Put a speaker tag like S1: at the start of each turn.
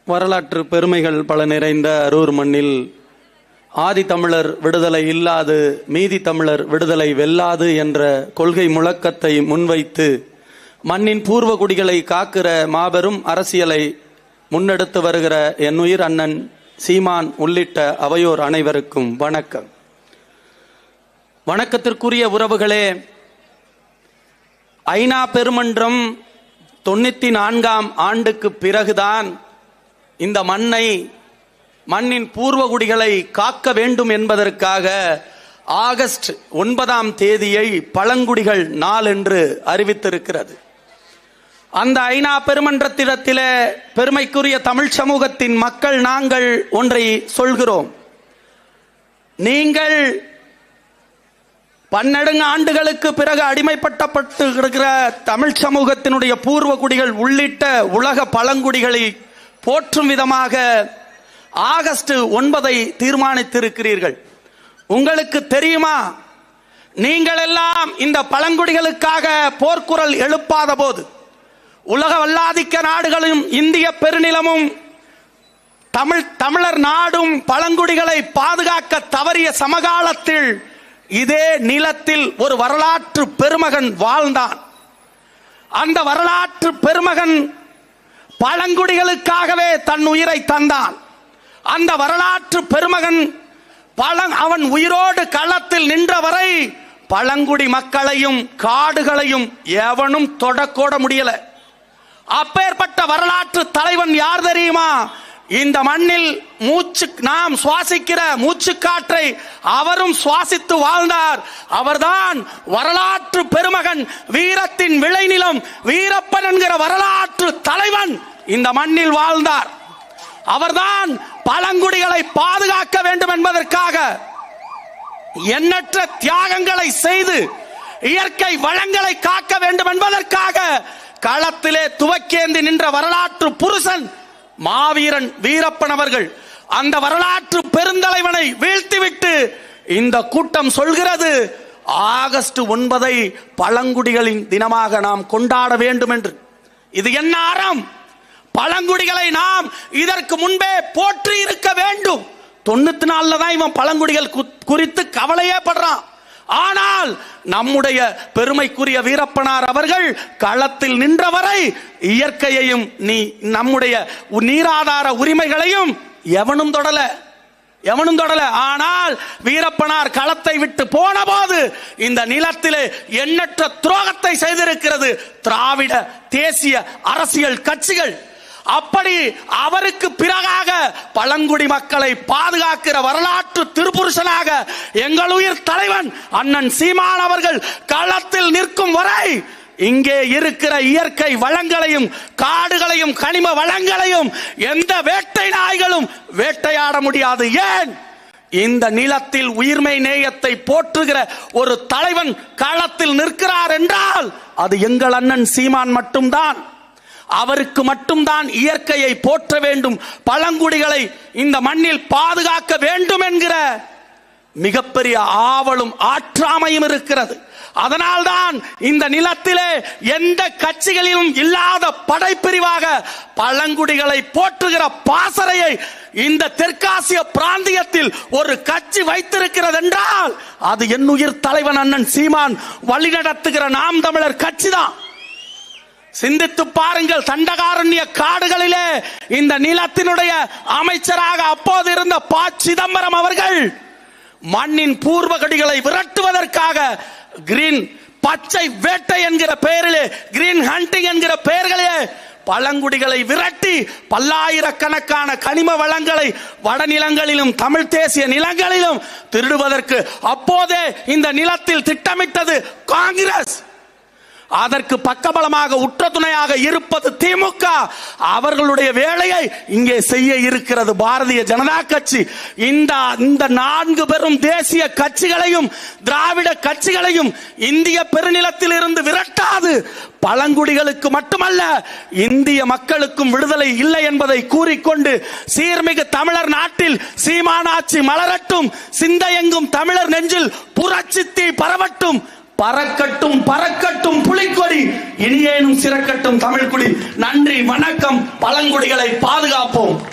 S1: வரலாற்று பெருமைகள் பல நிறைந்த அரூர் மண்ணில் ஆதி தமிழர் விடுதலை இல்லாது மீதி தமிழர் விடுதலை வெல்லாது என்ற கொள்கை முழக்கத்தை முன்வைத்து மண்ணின் பூர்வ குடிகளை காக்கிற மாபெரும் அரசியலை முன்னெடுத்து வருகிற என்னுயிர் அண்ணன் சீமான் உள்ளிட்ட அவையோர் அனைவருக்கும் வணக்கம். வணக்கத்திற்குரிய உறவுகளே, ஐநா பெருமன்றம் 94ஆம் ஆண்டுக்கு பிறகுதான் இந்த மண்ணின் பூர்வகுடிகளை காக்க வேண்டும் என்பதற்காக ஆகஸ்ட் 9ஆம் தேதியை பழங்குடிகள் நாள் என்று அறிவித்திருக்கிறது. அந்த ஐநா பெருமன்றத்திடத்திலே பெருமைக்குரிய தமிழ் சமூகத்தின் மக்கள் நாங்கள் ஒன்றை சொல்கிறோம். நீங்கள் பன்னெடுங்க ஆண்டுகளுக்கு பிறகு அடிமைப்பட்டு இருக்கிற தமிழ் சமூகத்தினுடைய பூர்வ குடிகள் உள்ளிட்ட உலக பழங்குடிகளை போற்றும் விதமாக ஆகஸ்ட் 9 தீர்மானித்திருக்கிறீர்கள். உங்களுக்கு தெரியுமா, நீங்கள் எல்லாம் இந்த பழங்குடிகளுக்காக போர்க்குரல் எழுப்பாத போது உலக வல்லாதிக்க நாடுகளும் இந்திய பெருநிலமும் தமிழர் நாடும் பழங்குடிகளை பாதுகாக்க தவறிய சமகாலத்தில் இதே நிலத்தில் ஒரு வரலாற்று பெருமகன் வாழ்ந்தான். அந்த வரலாற்று பெருமகன் பழங்குடிகளுக்காகவே தன் உயிரை தந்தான். அந்த வரலாற்று பெருமகன் அவன் உயிரோடு களத்தில் நின்றவரை பழங்குடி மக்களையும் காடுகளையும் எவனும் தொடக்கூட முடியல. அப்பேற்பட்ட வரலாற்று தலைவன் யார் தெரியுமா? இந்த மண்ணில் நாம் சுவாசிக்கிற மூச்சு காற்றை அவரும் சுவாசித்து வாழ்ந்தார். அவர்தான் வரலாற்று பெருமகன், வீரத்தின் விளைநிலம் வீரப்பன் என்கிற வரலாற்று தலைவன் இந்த மண்ணில் வாழ்ந்தார். அவர்தான் பழங்குடிகளை பாதுகாக்க வேண்டும் என்பதற்காக எண்ணற்ற தியாகங்களை செய்து இயற்கை வளங்களை காக்க வேண்டும் என்பதற்காக களத்திலே துவக்கேந்தி நின்ற வரலாற்று புருஷன் மாவீரன் வீரப்பன் அவர்கள். அந்த வரலாற்று பெருந்தலைவனை வீழ்த்திவிட்டு இந்த கூட்டம் சொல்கிறது ஆகஸ்ட் 9 பழங்குடிகளின் தினமாக நாம் கொண்டாட வேண்டும் என்று. இது என்ன அறம்? பழங்குடிகளை நாம் இதற்கு முன்பே போற்றி இருக்க வேண்டும். 94 தான் இவன் பழங்குடிகள் குறித்து கவலையே படுறான். ஆனால் நம்முடைய பெருமைக்குரிய வீரப்பனார் அவர்கள் களத்தில் நின்றவரை இயற்கையையும் நம்முடைய நீராதார உரிமைகளையும் எவனும் தொடல. ஆனால் வீரப்பனார் களத்தை விட்டு போன போது இந்த நிலத்திலே எண்ணற்ற துரோகத்தை செய்திருக்கிறது திராவிட தேசிய அரசியல் கட்சிகள். அப்படி அவருக்கு பிறகாக பழங்குடி மக்களை பாதுகாக்கிற வரலாற்று திருப்புருஷனாக எங்கள் உயிர் தலைவன் அண்ணன் சீமான் அவர்கள் களத்தில் நிற்கும் வரை இங்கே இருக்கிற இயற்கை வளங்களையும் காடுகளையும் கனிம வளங்களையும் எந்த வேட்டை நாய்களும் வேட்டையாட முடியாது. ஏன்? இந்த நிலத்தில் உயிர்மை நேயத்தை போற்றுகிற ஒரு தலைவன் களத்தில் நிற்கிறார் என்றால் அது எங்கள் அண்ணன் சீமான் மட்டும்தான். அவருக்கு மட்டும்தான் இயற்கையை போற்ற வேண்டும், பழங்குடிகளை இந்த மண்ணில் பாதுகாக்க வேண்டும் என்கிற மிகப்பெரிய ஆவலும் ஆற்றாமையும் இருக்கிறது. அதனால்தான் இந்த நிலத்திலே எந்த கட்சிகளிலும் இல்லாத படைப்பிரிவாக பழங்குடிகளை போற்றுகிற பாசறையை இந்த தெற்காசிய பிராந்தியத்தில் ஒரு கட்சி வைத்திருக்கிறது என்றால் அது என்னுயிர் தலைவன் அண்ணன் சீமான் வழிநடத்துகிற நாம் தமிழர் கட்சி தான். சிந்தித்து பாருங்கள். தண்டகாரண்ய காடுகளிலே இந்த நிலத்தினுடைய அமைச்சராக அப்போது இருந்த ப. சிதம்பரம் அவர்கள் மண்ணின் பூர்வகுடிகளை விரட்டுவதற்காக கிரீன் பச்சை வேட்டை என்கிற பெயரிலே கிரீன் ஹண்டிங் என்கிற பெயர்களே பழங்குடிகளை விரட்டி பல்லாயிரக்கணக்கான கனிம வளங்களை வடநிலங்களிலும் தமிழ் தேசிய நிலங்களிலும் திருடுவதற்கு அப்போதே இந்த நிலத்தில் திட்டமிட்டது காங்கிரஸ். அதற்கு பக்கபலமாக உற்ற துணையாக இருப்பது திமுக. அவர்களுடைய வேலையை இங்கே செய்ய இருக்கிறது பாரதிய ஜனதா கட்சி. இந்த 4 பெரும் தேசிய கட்சிகளையும் திராவிட கட்சிகளையும் இந்திய பெருநிலத்தில் இருந்து விரட்டாது. பழங்குடிகளுக்கு மட்டுமல்ல இந்திய மக்களுக்கும் விடுதலை இல்லை என்பதை கூறிக்கொண்டு சீர்மிகு தமிழர் நாட்டில் சீமானாட்சி மலரட்டும், சிந்தையெங்கும் தமிழர் நெஞ்சில் புரட்சி தீ பரவட்டும், பறக்கட்டும் பறக்கட்டும் புலிக்கொடி, இனியேனும் சிறக்கட்டும் தமிழ்குடி. நன்றி, வணக்கம். பழங்குடிகளை பாதுகாப்போம்.